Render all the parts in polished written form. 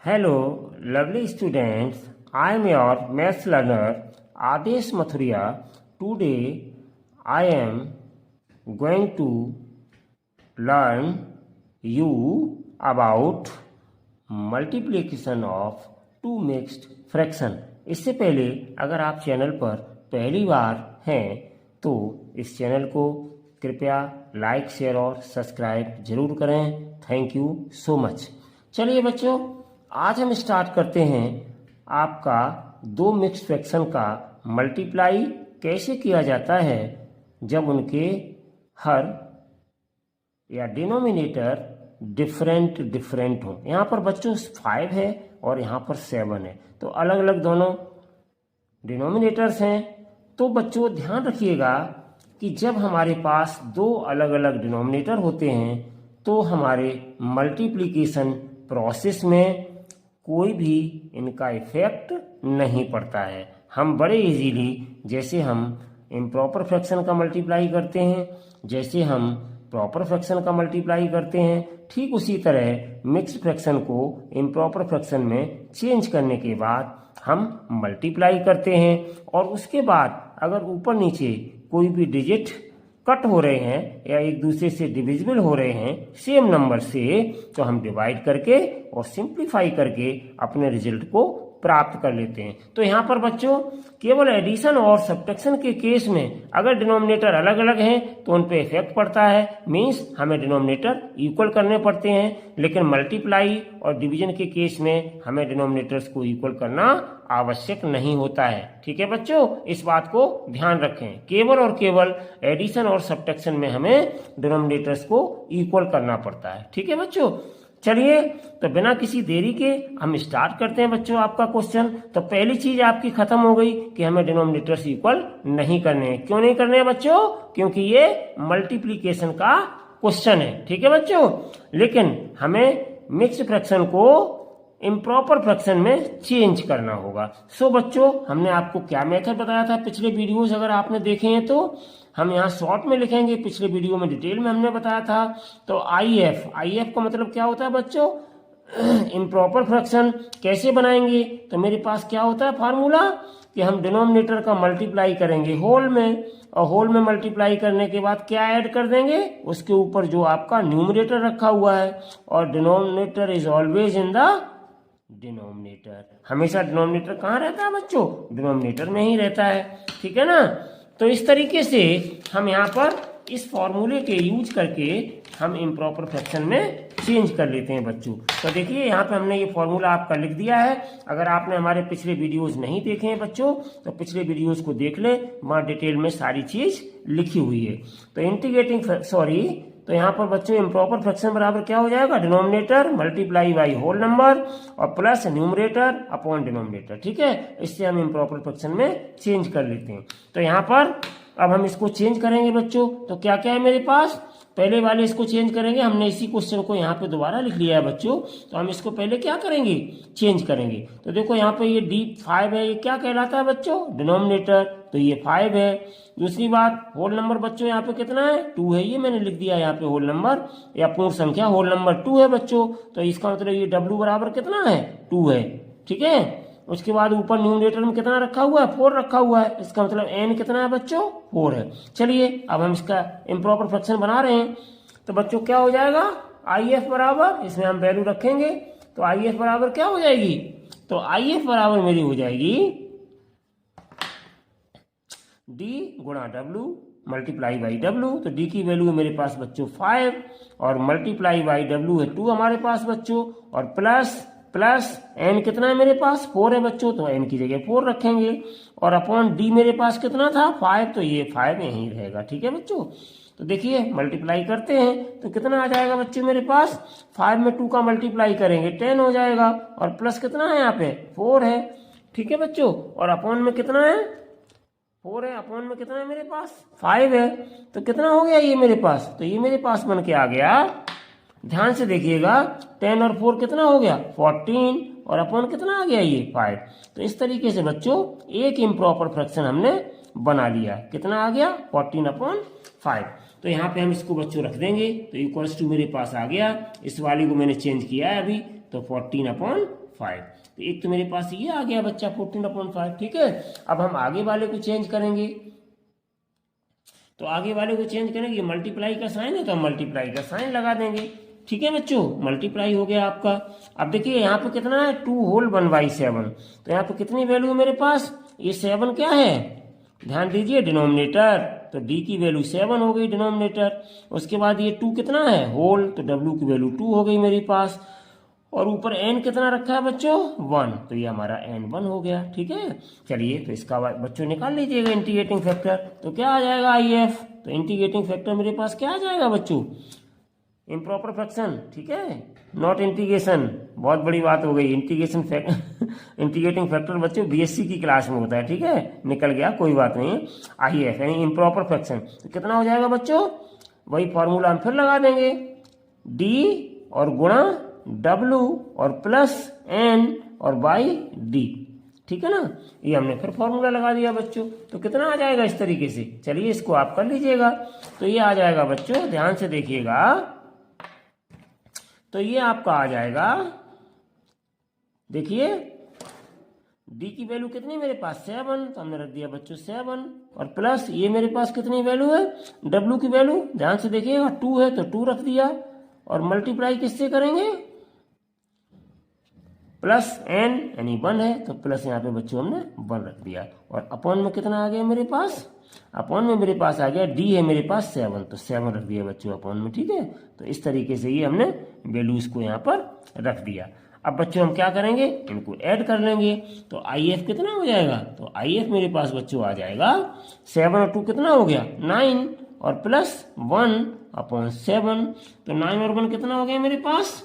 Hello, lovely students. I am your maths learner Adesh Mathuria. Today, I am going to learn you about multiplication of two mixed fraction. इससे पहले अगर आप channel पर पहली बार हैं तो इस चैनल को कृपया लाइक, शेयर और सब्सक्राइब जरूर करें। Thank you so much. चलिए बच्चों, आज हम स्टार्ट करते हैं आपका दो मिक्स्ड फ्रैक्शन का मल्टीप्लाई कैसे किया जाता है जब उनके हर या डिनोमिनेटर डिफरेंट हो। यहाँ पर बच्चों 5 है और यहाँ पर 7 है, तो अलग अलग दोनों डिनोमिनेटर्स हैं। तो बच्चों ध्यान रखिएगा कि जब हमारे पास दो अलग अलग डिनोमिनेटर होते हैं तो हमारे मल्टीप्लिकेशन प्रोसेस में कोई भी इनका इफेक्ट नहीं पड़ता है। हम बड़े इजीली, जैसे हम इम्प्रॉपर फ्रैक्शन का मल्टीप्लाई करते हैं, जैसे हम प्रॉपर फ्रैक्शन का मल्टीप्लाई करते हैं, ठीक उसी तरह मिक्स्ड फ्रैक्शन को इम्प्रॉपर फ्रैक्शन में चेंज करने के बाद हम मल्टीप्लाई करते हैं। और उसके बाद अगर ऊपर नीचे कोई भी डिजिट कट हो रहे हैं या एक दूसरे से डिविजिबल हो रहे हैं सेम नंबर से, तो हम डिवाइड करके और सिंप्लीफाई करके अपने रिजल्ट को प्राप्त कर लेते हैं। तो यहाँ पर बच्चों केवल एडिशन और सब्ट्रैक्शन के केस में अगर डिनोमिनेटर अलग अलग हैं तो उन पे इफेक्ट पड़ता है, मींस हमें डिनोमिनेटर इक्वल करने पड़ते हैं। लेकिन मल्टीप्लाई और डिवीजन के केस में हमें डिनोमिनेटर्स को इक्वल करना आवश्यक नहीं होता है। ठीक है बच्चों, इस बात को ध्यान रखें। केवल और केवल एडिशन और सब्ट्रैक्शन में हमें डिनोमिनेटर्स को इक्वल करना पड़ता है। ठीक है बच्चों, चलिए तो बिना किसी देरी के हम स्टार्ट करते हैं बच्चों आपका क्वेश्चन। तो पहली चीज आपकी खत्म हो गई कि हमें डिनोमिनेटर्स इक्वल नहीं करने हैं। क्यों नहीं करने हैं बच्चों? क्योंकि ये मल्टीप्लिकेशन का क्वेश्चन है। ठीक है बच्चों, लेकिन हमें मिक्स्ड फ्रैक्शन को इम्प्रॉपर फ्रैक्शन में चेंज करना होगा। सो बच्चों हमने आपको क्या मेथड बताया था पिछले वीडियोज, अगर आपने देखे हैं तो हम यहाँ शॉर्ट में लिखेंगे, पिछले वीडियो में डिटेल में हमने बताया था। तो आई एफ का मतलब क्या होता है बच्चों? Improper fraction. कैसे बनाएंगे? तो मेरे पास क्या होता है फार्मूला कि हम डिनोमिनेटर का मल्टीप्लाई करेंगे होल में, और होल में मल्टीप्लाई करने के बाद क्या ऐड कर देंगे उसके ऊपर जो आपका न्यूमरेटर रखा हुआ है। और denominator is always in the denominator. हमेशा डिनोमिनेटर कहाँ रहता है बच्चों? डिनोमिनेटर में ही रहता है। ठीक है ना? तो इस तरीके से हम यहाँ पर इस फॉर्मूले के यूज करके हम इम्प्रॉपर फ्रैक्शन में चेंज कर लेते हैं बच्चों। तो देखिए यहाँ पे हमने ये फॉर्मूला आपका लिख दिया है। अगर आपने हमारे पिछले वीडियोस नहीं देखे हैं बच्चों तो पिछले वीडियोस को देख ले, वहाँ डिटेल में सारी चीज लिखी हुई है। तो इंटीग्रेटिंग तो यहाँ पर बच्चों इम्प्रॉपर फ्रैक्शन बराबर क्या हो जाएगा? Denominator multiply by whole number और प्लस न्यूमरेटर अपॉन डिनोमिनेटर। ठीक है, इससे हम इम्प्रॉपर फ्रैक्शन में चेंज कर लेते हैं। तो यहाँ पर अब हम इसको चेंज करेंगे बच्चों। तो क्या क्या है मेरे पास? पहले वाले इसको चेंज करेंगे। हमने इसी क्वेश्चन को यहाँ पे दोबारा लिख लिया है बच्चों, तो हम इसको पहले क्या करेंगे? चेंज करेंगे। तो देखो यहाँ पे ये D5 है, ये क्या कहलाता है बच्चों? डिनोमिनेटर। तो ये 5 है। दूसरी बात, होल नंबर बच्चों यहाँ पे कितना है? 2 है। ये मैंने लिख दिया यहाँ पे होल नंबर या पूर्ण संख्या होल नंबर 2 है बच्चों। तो इसका मतलब ये W बराबर कितना है? 2 है। ठीक है, उसके बाद ऊपर न्यूमरेटर में कितना रखा हुआ है? 4 रखा हुआ है। इसका मतलब n कितना है बच्चों? 4 है। चलिए अब हम इसका इम्प्रॉपर फ्रैक्शन बना रहे हैं। तो बच्चों क्या हो जाएगा? IF बराबर, इसमें हम वैल्यू रखेंगे तो IF बराबर क्या हो जाएगी? तो IF बराबर मेरी हो जाएगी D गुणा W मल्टीप्लाई बाई W। तो D की वैल्यू है मेरे पास बच्चों 5 और मल्टीप्लाई बाई W है 2 हमारे पास बच्चों, और प्लस n कितना है मेरे पास? 4 है बच्चों, तो n की जगह 4 रखेंगे। और अपॉन D मेरे पास कितना था? 5, तो ये 5 यहीं रहेगा। ठीक है बच्चों, तो देखिए मल्टीप्लाई करते हैं तो कितना आ जाएगा बच्चों मेरे पास? 5 में 2 का मल्टीप्लाई करेंगे 10 हो जाएगा, और प्लस कितना है यहाँ पे? 4 है। ठीक है बच्चों, और अपॉन में कितना है? 4 है। अपॉन में कितना है मेरे पास? 5 है। तो कितना हो गया ये मेरे पास? तो ये मेरे पास बन के आ गया, ध्यान से देखिएगा, 10 और 4 कितना हो गया? 14, और अपॉन कितना आ गया? ये 5। तो इस तरीके से बच्चों एक इम्प्रॉपर फ्रैक्शन हमने बना लिया। कितना आ गया? 14/5। तो यहाँ पे हम इसको बच्चों रख देंगे, तो इक्वल्स टू मेरे पास आ गया। इस वाली को मैंने चेंज किया है अभी, तो 14/5 14/5। तो एक तो मेरे पास ये आ गया बच्चा 14/5, ठीक है। अब हम आगे वाले को चेंज करेंगे, तो आगे वाले को चेंज करेंगे, मल्टीप्लाई का साइन है तो हम मल्टीप्लाई का साइन लगा देंगे, ठीक है बच्चों। मल्टीप्लाई हो गया आपका। अब देखिए यहाँ पे कितना है 2/1/7, तो यहाँ पे कितनी वैल्यू है मेरे पास, ये 7 क्या है, ध्यान दीजिए डिनोमिनेटर, तो डी की वैल्यू 7 हो गई डिनोमिनेटर। उसके बाद ये 2 कितना है होल, तो डब्ल्यू की वैल्यू 2 हो गई मेरे पास। और ऊपर एन कितना रखा है बच्चों 1, तो ये हमारा n1 हो गया, ठीक है। चलिए तो इसका बच्चों निकाल लीजिएगा इंटीग्रेटिंग फैक्टर, तो क्या आ जाएगा IF, तो इंटीग्रेटिंग फैक्टर मेरे पास क्या आ जाएगा बच्चों, इम्प्रॉपर फ्रैक्शन, ठीक है, नॉट इंटीग्रेशन। बहुत बड़ी बात हो गई, इंटीग्रेशन इंटीग्रेटिंग फैक्टर बच्चों BSc की क्लास में होता है, ठीक है, निकल गया कोई बात नहीं। IF यानी इम्प्रॉपर फ्रैक्शन, तो कितना हो जाएगा बच्चों, वही फॉर्मूला हम फिर लगा देंगे, D और गुणा W और प्लस N और बाई D, ठीक है ना। ये हमने फिर फॉर्मूला लगा दिया बच्चों, तो कितना आ जाएगा इस तरीके से। चलिए इसको आप कर लीजिएगा, तो ये आ जाएगा बच्चों, ध्यान से देखिएगा, तो ये आपका आ जाएगा, देखिए D की वैल्यू कितनी मेरे पास 7, तो हमने रख दिया बच्चों 7, और प्लस ये मेरे पास कितनी वैल्यू है W की वैल्यू, ध्यान से देखिएगा 2 है तो 2 रख दिया, और मल्टीप्लाई किससे करेंगे, प्लस n यानी 1 है, तो प्लस यहाँ पे बच्चों हमने 1 रख दिया, और अपॉन में कितना आ गया मेरे पास, अपॉन में मेरे पास आ गया D है मेरे पास 7, तो 7 रख दिया बच्चों अपॉन में, ठीक है। तो इस तरीके से ये हमने वैल्यूज को यहाँ पर रख दिया। अब बच्चों हम क्या करेंगे, इनको ऐड कर लेंगे, तो IF कितना हो जाएगा, तो IF मेरे पास बच्चों आ जाएगा 7 और 2 कितना हो गया 9, और प्लस 1/7, तो 9 और 1 कितना हो गया मेरे पास,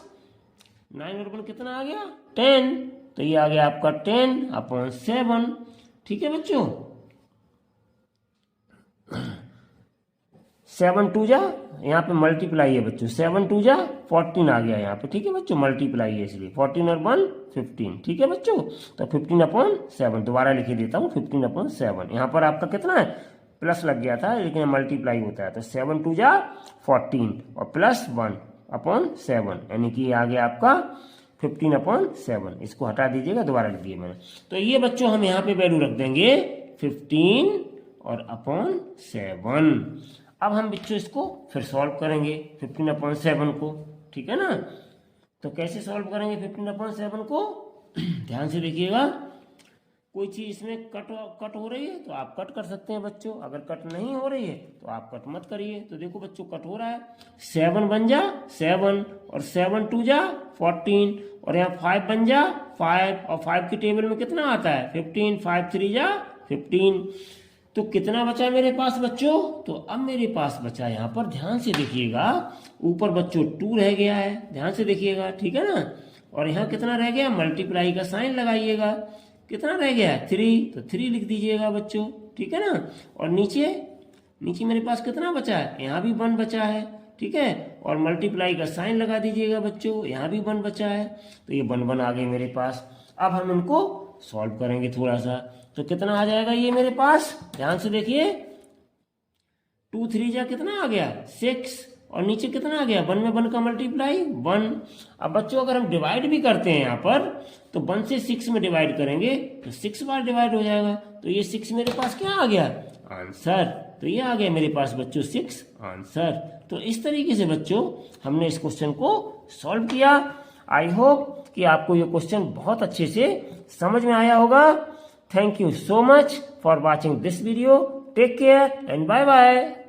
9 और 1 कितना आ गया 10, तो ये आ गया आपका 10/7, ठीक है बच्चों। 7 2 जा, यहाँ पे मल्टीप्लाई है बच्चों, 7 2 जा 14 आ गया यहाँ पे, ठीक है बच्चों, मल्टीप्लाई है इसलिए 14 और 1 15, ठीक है बच्चों। तो 15/7 दोबारा लिख देता हूँ, 15/7, यहाँ पर आपका कितना है प्लस लग गया था लेकिन मल्टीप्लाई होता है, तो 7 2 जा 14 और प्लस 1/7, यानी कि आ गया आपका 15/7। इसको हटा दीजिएगा, दोबारा लिख दिया मैंने। तो ये बच्चों हम यहाँ पे वैल्यू रख देंगे 15 और /7। अब हम बच्चों इसको फिर सॉल्व करेंगे 15/7 को, ठीक है ना। तो कैसे सॉल्व करेंगे 15/7 को, ध्यान से देखिएगा, कोई चीज इसमें कट हो रही है तो आप कट कर सकते हैं बच्चों, अगर कट नहीं हो रही है तो आप कट मत करिए। तो देखो बच्चों कट हो रहा है, 7 बन जा 7, और 7 2 जा 14, और यहाँ 5 बन जा 5, और 5 की टेबल में कितना आता है 15, 5 3 जा 15, तो कितना बचा मेरे पास बच्चों, तो अब मेरे पास बचा यहाँ पर, ध्यान से देखिएगा, ऊपर बच्चों 2 रह गया है, ध्यान से देखिएगा, ठीक है ना। और यहाँ कितना रह गया, मल्टीप्लाई का साइन लगाइएगा, कितना रह गया 3, तो 3 लिख दीजिएगा बच्चों, ठीक है ना। और नीचे मेरे पास कितना बचा है, यहाँ भी 1 बचा है, ठीक है, और मल्टीप्लाई का साइन लगा दीजिएगा बच्चों, यहाँ भी 1 बचा है, तो ये 1 1 आ गए मेरे पास। अब हम इनको सॉल्व करेंगे थोड़ा सा, तो कितना आ जाएगा ये मेरे पास, ध्यान से देखिए, 2 3 जा कितना आ गया 6, और नीचे कितना आ गया 1 में 1 का मल्टीप्लाई 1। अब बच्चों अगर हम डिवाइड भी करते हैं यहाँ पर, तो 1 से 6 में डिवाइड करेंगे तो 6 बार डिवाइड हो जाएगा, तो ये 6 मेरे पास क्या आ गया आंसर, तो ये आ गया मेरे पास बच्चों 6 आंसर। तो इस तरीके से बच्चों हमने इस क्वेश्चन को सॉल्व किया। आई होप कि आपको ये क्वेश्चन बहुत अच्छे से समझ में आया होगा। Thank you so much for watching this video, take care and bye bye.